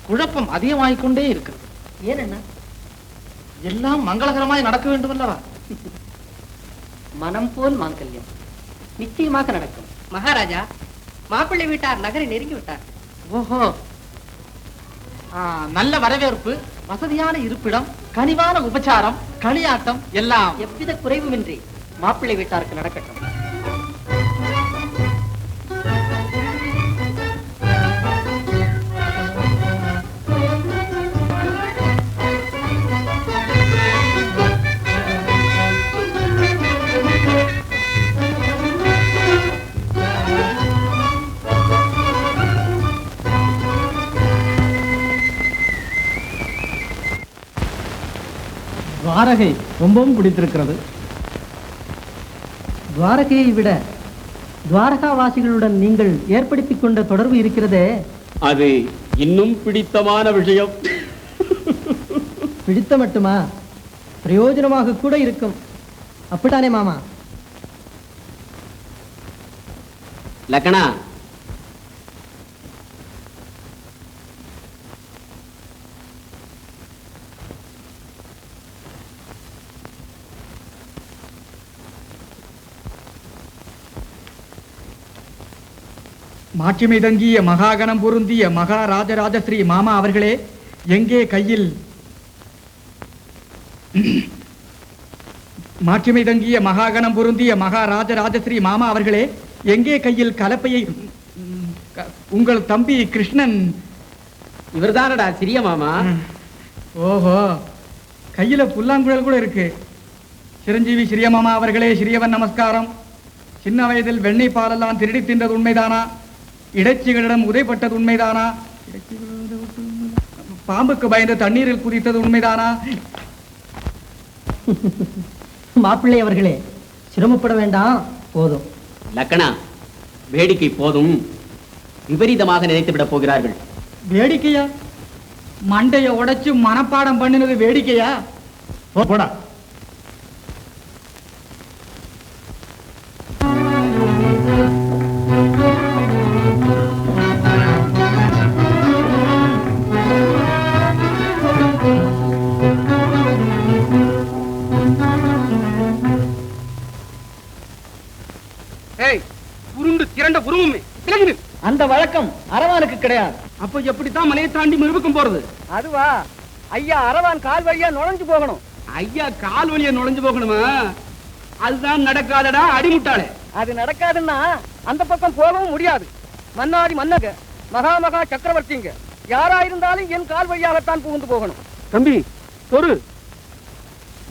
குழப்பம் அதிகமாகிக் கொண்டே இருக்கிறது. ஏனென்ன? எல்லாம் மங்களகரமாய் நடக்க வேண்டும் அல்லவா? மனம் போல் மாங்கல்யம் நிச்சயமாக நடக்கும். மகாராஜா, மாப்பிள்ளை வீட்டார் நகரை நெருங்கி விட்டார். ஓஹோ, நல்ல வரவேற்பு, வசதியான இருப்பிடம், கனிவான உபச்சாரம், களியாட்டம் எல்லாம் எவ்வித குறைவுமின்றி மாப்பிள்ளை வீட்டாருக்கு நடக்கட்டும். துவாரகை ரொம்பவும் பிடித்திருக்கிறது. துவாரகையை விட துவாரகாவாசிகளுடன் நீங்கள் ஏற்படுத்திக் கொண்ட தொடர்பு இருக்கிறதே, அது இன்னும் பிடித்தமான விஷயம். பிடித்த மட்டுமா, பிரயோஜனமாக கூட இருக்கும். அப்படித்தானே மாமா? லக்கணா, மாட்சிமை தங்கிய மகாகணம் பொருந்திய மகாராஜராஜஸ்ரீ மாமா அவர்களே, எங்கே கையில் மாட்சிமை தங்கிய மகாகணம் பொருந்திய மகாராஜராஜஸ்ரீ மாமா அவர்களே, எங்கே கையில் கலப்பையை? உங்கள் தம்பி கிருஷ்ணன். இவர்தானடா சிறிய மாமா. ஓஹோ, கையில புல்லாங்குழல் கூட இருக்கு. சிரஞ்சீவி சிறிய மாமா அவர்களே, சிறியவன் நமஸ்காரம். சின்ன வயதில் வெண்ணெய் பாலெல்லாம் திருடி தின்றது உண்மைதானா? இடைச்சிகளிடம் உதைப்பட்டது உண்மைதானா? பாம்புக்கு பயந்து தண்ணீரில் குதித்தது உண்மைதானா? மாப்பிள்ளை அவர்களே, சிரமப்பட வேண்டாம், போதும். லக்கணா, வேடிக்கை போதும். விபரீதமாக நினைத்து விட போகிறார்கள். வேடிக்கையா? மண்டைய உடைச்சு மனப்பாடம் பண்ணினது வேடிக்கையா? போடா. உருண்டு திரண்ட உருவமே, அந்த வழக்கம் அரவானுக்கு கிடையாது. அப்ப எப்படித்தான் மலையை தாண்டி மிருபக்கம் போறது? அதுவா, ஐயா அரவான் கால் வழியா நுழைஞ்சு போகணும். ஐயா கால் வழியா நுழைஞ்சு போகணுமா? அதுதான் நடக்காதடா அடிமுட்டாளே. அது நடக்காதுன்னா அந்த பக்கம் போகவும் முடியாது. மன்னாதி மன்னக மகாமகா சக்கரவர்த்திங்க யாரா இருந்தாலும் என் கால் வழியாகத்தான் புகுந்து போகணும். தம்பி தொரு,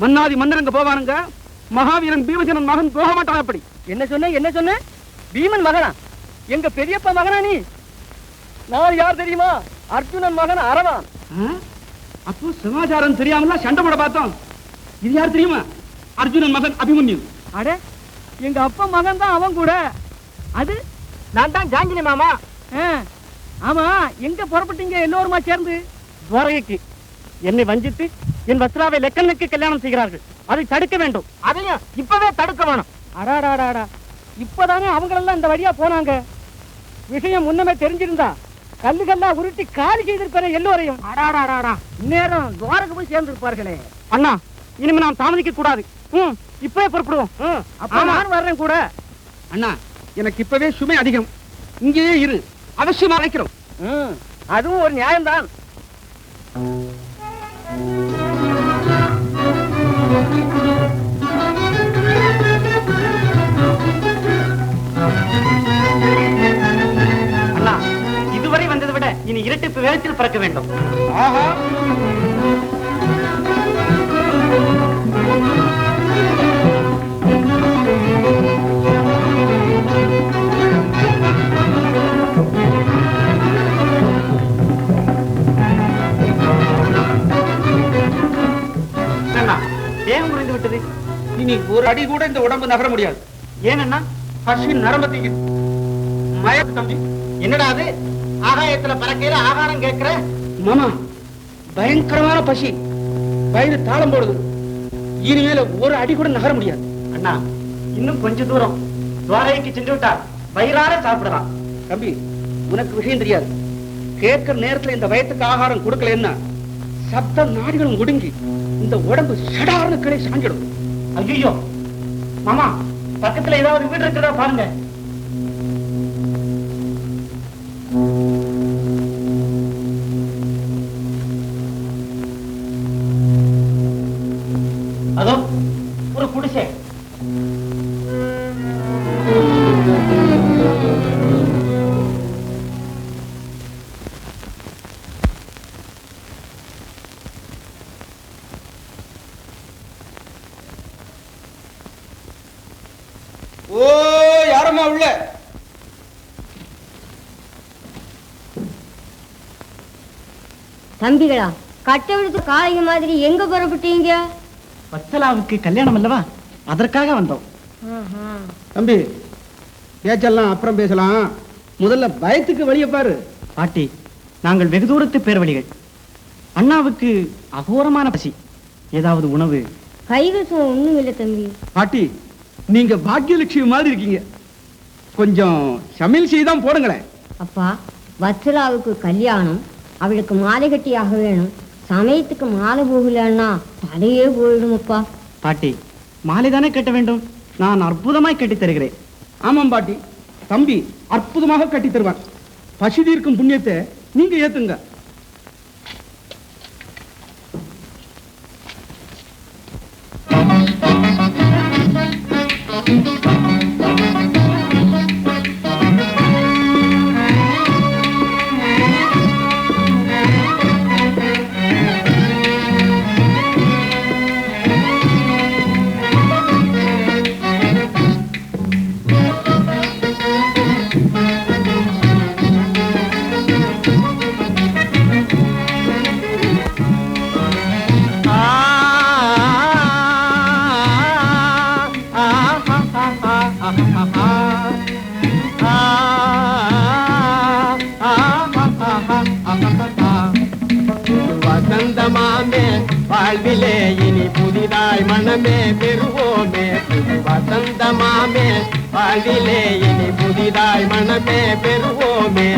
மன்னாதி மன்னரங்க போவானுங்க, மகாவீரன் பீமசேனன் மகன் போக மாட்டான். அப்படி என்ன சொன்ன? என்ன சொன்ன? பீமன் மகனா? எங்க பெரியப்பா மகனா நீ? நான் யார் தெரியுமா? அர்ஜுனன் மகன் அரவான். அப்போ சமாச்சாரம் தெரியாமல சண்டை போட பார்த்தோம். இது யார் தெரியுமா? அர்ஜுனன் மகன் அபிமன்யு. அட, எங்க அப்பா மகன் தான் அவன் கூட. அது நான் தான் ஜாங்கினி மாமா. ஆமா, எங்க புறப்பட்டீங்க எல்லோருமா சேர்ந்து? துவாரகைக்கு. என்னை வஞ்சித்து என் வஸ்திராவை லெக்கனுக்கு கல்யாணம் செய்கிறார்கள். அதை தடுக்க வேண்டும். அதையும் இப்பவே தடுக்க வேணும். அடாடாடாடா, இப்பதானே அவங்களெல்லாம் இந்த வழியா போனாங்க. விஷயம் முன்னமே தெரிஞ்சிருந்தா கல்லுகள்லா உருட்டி காலி செய்திருப்பாரு எல்லோரையும். அடாடாடாடா, நேரம் துவாரகை போய் சேர்ந்திருப்பார்களே. அண்ணா, இனிமே நாம் தாமதிக்க கூடாது. இப்பவே புறப்படுவோம். அப்ப நான் வர்றேன் கூட. அண்ணா, எனக்கு இப்பவே சுமை அதிகம். இங்கேயே இரு, அவசியமா அழைக்கிறோம். அதுவும் ஒரு நியாயம்தான். அண்ணா, இதுவரை வந்ததை விட இனி இரட்டிப்பு வேகத்தில் பறக்க வேண்டும். ஆஹா, வேகம் குறைந்து விட்டது. இனி ஒரு அடி கூட இந்த உடம்பு நகர முடியாது. ஏனண்ணா? பசுவின் நரம்பு மயக்கு. தம்பி, என்னடா அது? ஆகாயத்துல பறக்கையில ஆகாரம் கேட்கிற மாமா. பயங்கரமான பசி, வயிறு தாளம் போடுது. இனிமேல ஒரு அடி கூட நகர முடியாது. அண்ணா, இன்னும் கொஞ்ச தூரம் துவாரகைக்கு சென்று விட்டால் வயிறார சாப்பிடலாம். தம்பி, உனக்கு விஷயம் தெரியாது. கேட்கிற நேரத்துல இந்த வயத்துக்கு ஆகாரம் கொடுக்கலன்னா சப்த நாடிகளும் ஒடுங்கி இந்த உடம்பு சடார்னு கிளை சாஞ்சிடும். ஐயோ மாமா, பக்கத்துல ஏதாவது வீடு இருக்கிறதா பாருங்க. அதோ ஒரு குடிசை. ஓ, யாரம்மா உள்ள? தம்பிகளா, கட்ட விடுத்து காளைங்க மாதிரி எங்க புறப்பட்டீங்க? வத்சலாவுக்கு கல்யாணம் அல்லவா, அதற்காக வந்தோம். தம்பி, பேச்செல்லாம் அப்புறம் பேசலாம். முதல்ல பயத்துக்கு வழிய பாரு. பாட்டி, நாங்கள் வெகு தூரத்து பேர்வழிகள். அண்ணாவுக்கு அகோரமான பசி. ஏதாவது உணவு? கைவசம் ஒண்ணும் இல்லை தம்பி. பாட்டி, நீங்க பாக்கியலட்சுமி மாதிரி இருக்கீங்க. கொஞ்சம் சமையல் செய்தான் போடுங்களேன். அப்பா, வத்சலாவுக்கு கல்யாணம், அவளுக்கு மாலை கட்டியாக வேணும். சமயத்துக்கு மாலை போகலன்னா தலையே போயிடும் அப்பா. பாட்டி, மாலை தானே கட்ட வேண்டும். நான் அற்புதமாய் கட்டி தருகிறேன். ஆமாம் பாட்டி, தம்பி அற்புதமாக கட்டி தருவார். பசி தீர்க்கும் புண்ணியத்தை நீங்க ஏத்துங்க. வசந்தமாமே வாழ்விலே இனி புதிதாய் மனமே பெறுவோமே. வசந்தமாமே வாழ்விலே இனி புதிதாய் மனமே பெறுவோமே.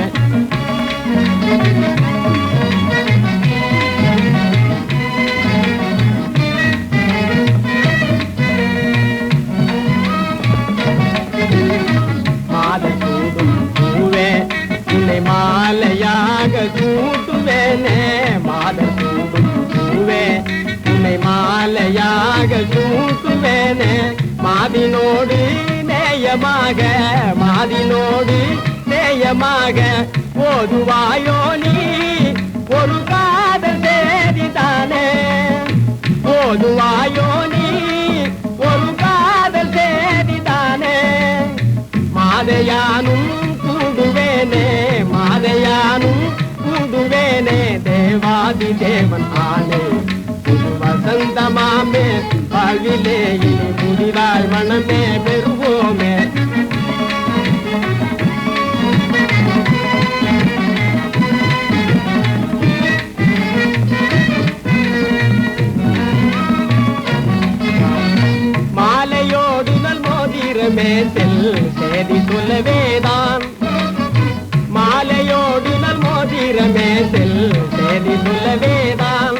மாலையாக சூட்டுவேனே, மாதர் சூடும் பூவே உன்னை மாலையாக சூட்டுவேனே. மாதினோடு நேயமாக, மாதினோடு நேயமாக ஓதுவாயோ நீ ஒரு காதல் சேதிதானே. ஓதுவாயோ நீ ஒரு காதல் சேதிதானே. மாதையானும் கூடுவேனே, மாதையானும் கூடுவேனே. தேவாதி தேவன் ஆனே புது வசந்தமாமே வாழ்விலே இனி புதிதாய் மனமே பெறுவோமே. மாலையோடு நல் மோதிரமே செல் சேதி சொல்லவேதான். மாலையோடு நல் மோதிரமே செல் சேதி சொல்லவேதான்.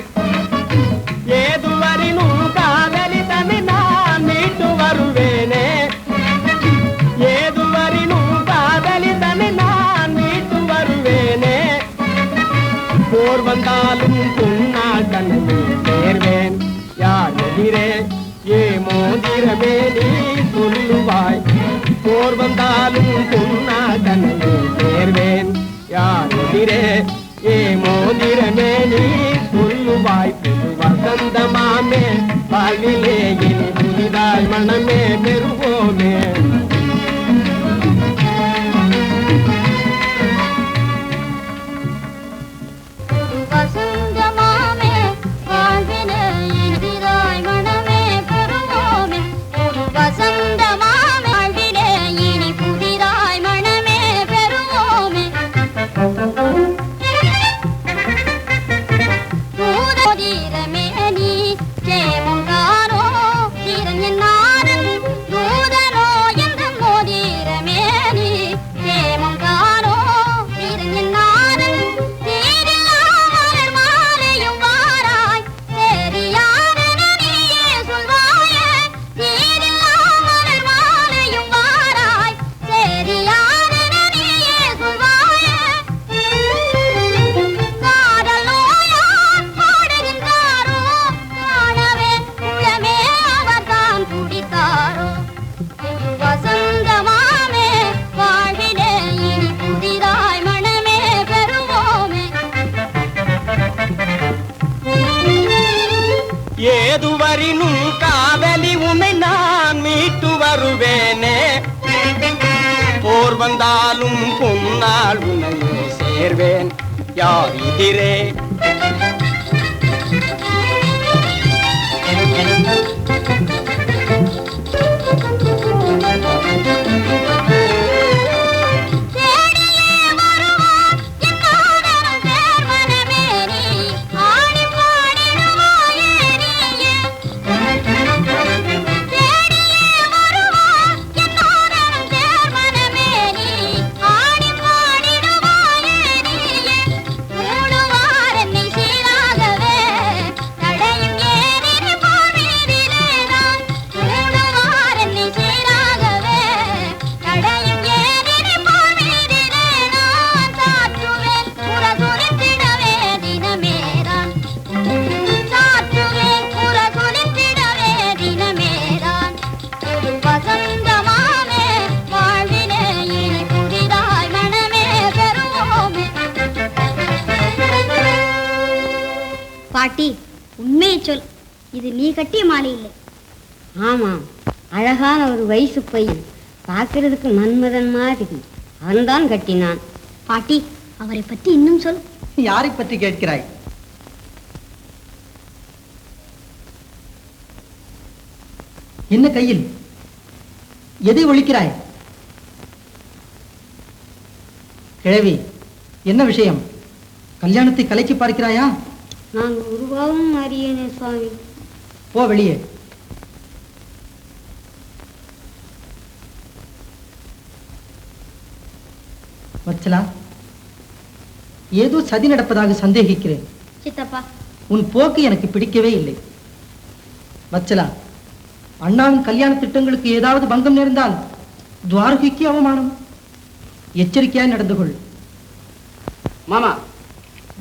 ஏதுவரினும் காதலி தன்னை நான் மீட்டு வருவேனே. ஏதுவரினும் காதலி தன்னை நான் மீட்டு வருவேனே. போர் வந்தாலும் பொன்னால் தன்னை சேர்வேன். யார் எதிரே ஏ மோதிரமே நீ சொல்லுவாய். போர் வந்தாலும் பொன்னால் தன்னை சேர்வேன். யார் எதிரே ஏ மோதிரமே நீ சொல்லுவாய். புது வசந்தமாமே வாழ்விலே இனி புதிதாய் மனமே பெறுவோமே. வசந்தமாமே வாழ்விலே இனிதாய் மனமே பெறுவோமே. வசந்தமாமே வாழ்விலே இனி புதிதாய் மனமே பெறுவோமே. எதுவரினும் காதலி உன்னை நான் மீட்டு வருவேனே. போர் வந்தாலும் பொன்னால் உன்னையே சேர்வேன், யார் எதிரே? பாட்டி, உண்மையை சொல், இது நீ கட்டிய மாலை இல்லை. ஆமாம், அழகான ஒரு வயசு பையன், பார்க்கறதுக்கு மன்மதன் மாதிரி. அவன்தான் கட்டினான். பாட்டி, அவரை பற்றி இன்னும் சொல். யாரை பற்றி கேட்கிறாய்? என்ன கையில்? எதை ஒழிக்கிறாய்? கிழவி, என்ன விஷயம்? கல்யாணத்தை கலைச்சி பார்க்கிறாயா? நான் உருவாவும் அறியேனே சுவாமி. போ வெளியே. வச்சலா, ஏதோ சதி நடப்பதாக சந்தேகிக்கிறேன். சித்தப்பா, உன் போக்கு எனக்கு பிடிக்கவே இல்லை. வச்சலா, அண்ணாவின் கல்யாண திட்டங்களுக்கு ஏதாவது பங்கம் நேர்ந்தால் துவாரகைக்கு அவமானம். எச்சரிக்கையாய் நடந்து கொள். மாமா,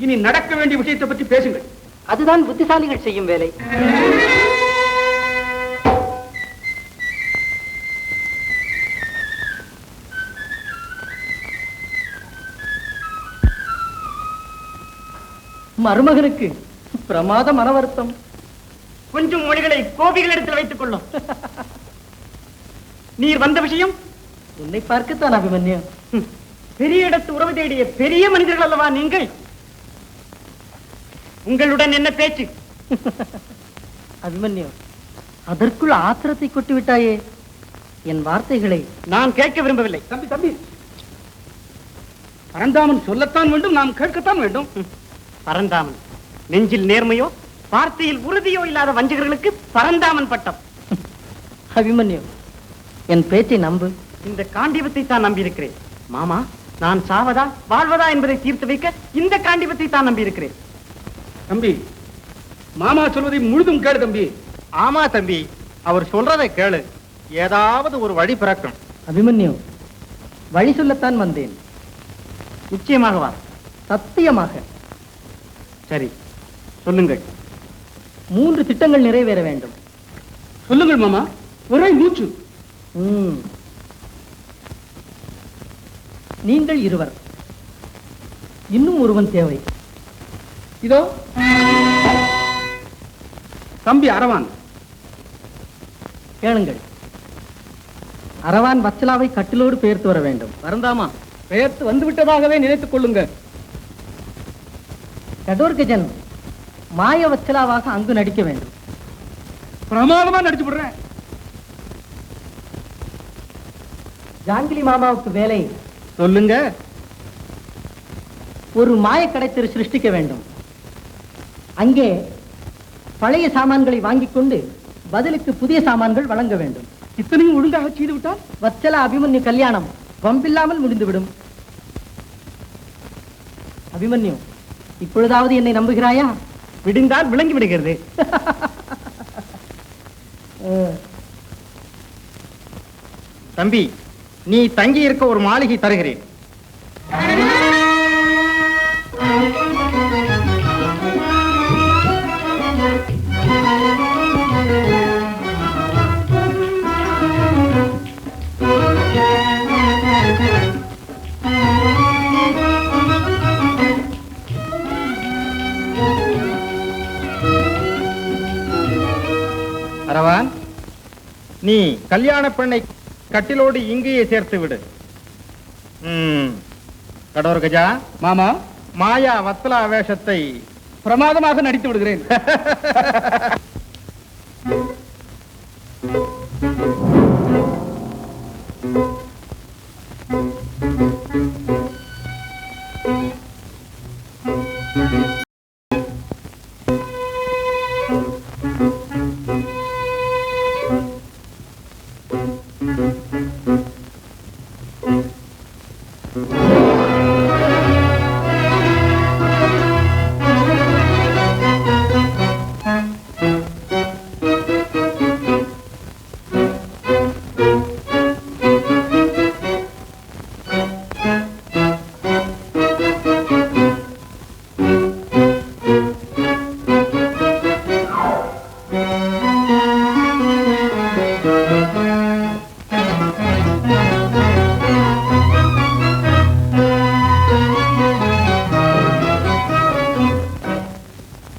இனி நடக்க வேண்டிய விஷயத்தை பற்றி பேசுங்கள். அதுதான் புத்திசாலிகள் செய்யும் வேலை. மருமகனுக்கு பிரமாத மன வருத்தம். கொஞ்சம் மொழிகளை கோபிகளிடத்தில் வைத்துக் கொள்ளும். நீர் வந்த விஷயம் உன்னை பார்க்கத்தான் அபிமன்யு. பெரிய இடத்து உறவு தேடிய பெரிய மனிதர்கள் அல்லவா நீங்கள்? உங்களுடன் என்ன பேச்சு? அபிமன்யு, அதற்குள் ஆத்திரத்தை கொட்டி விட்டாயே. என் வார்த்தைகளை நான் கேட்க விரும்பவில்லை. தம்பி தம்பி, பரந்தாமன் சொல்லத்தான் வேண்டும், நாம் கேட்கத்தான் வேண்டும். பரந்தாமன் நெஞ்சில் நேர்மையோ வார்த்தையில் உறுதியோ இல்லாத வஞ்சகர்களுக்கு பரந்தாமன் பட்டம். அபிமன்யு, என் பேச்சை நம்பு. இந்த காண்டிபத்தை தான் நம்பியிருக்கிறேன். மாமா, நான் சாவதா வாழ்வதா என்பதை தீர்த்து வைக்க இந்த காண்டிபத்தை தான் நம்பியிருக்கிறேன். தம்பி, மாமா சொல்வதை முழுதும் கேளு தம்பி. ஆமா தம்பி, அவர் சொல்றதை கேளு, ஏதாவது ஒரு வழி பிறக்கும். அபிமன்யு, வழி சொல்லத்தான் வந்தேன். நிச்சயமாகவா? சத்தியமாக. சரி, சொல்லுங்கள். 3 திட்டங்கள் நிறைவேற வேண்டும். சொல்லுங்கள் மாமா, ஒரே மூச்சு. நீங்கள் இருவர், இன்னும் ஒருவன் தேவை. இதோ தம்பி அரவான். கேளுங்கள். அரவான் வச்சலாவை கட்டிலோடு பெயர்த்து வர வேண்டும். பரந்தாமா, பெயர்த்து வந்து விட்டதாகவே நினைத்துக் கொள்ளுங்க. கடோர்கஜன் மாய வச்சலாவாக அங்கு நடிக்க வேண்டும். பிரமாதமா நடிச்சு விடுறேன். ஜாங்கிலி மாமாவுக்கு வேலை. சொல்லுங்க. ஒரு மாயக்கடை தெரு சிருஷ்டிக்க வேண்டும். அங்கே பழைய சாமான்களை வாங்கிக் கொண்டு பதிலுக்கு புதிய சாமான்கள் வழங்க வேண்டும். இத்தனையும் ஒழுங்காக செய்து விட்டால் வச்சலா அபிமன்யு கல்யாணம் வம்பில்லாமல் முடிந்துவிடும். அபிமன்யு, இப்பொழுதாவது என்னை நம்புகிறாயா? விடிந்தால் விளங்கி விடுகிறது. தம்பி, நீ தங்கி இருக்க ஒரு மாளிகை தருகிறேன். அரவான், நீ கல்யாண பெண்ணை கட்டிலோடு இங்கேயே சேர்த்து விடு. கடோர் கஜா, மாமா, மாயா வத்லா வேஷத்தை பிரமாதமாக நடித்து விடுகிறேன்.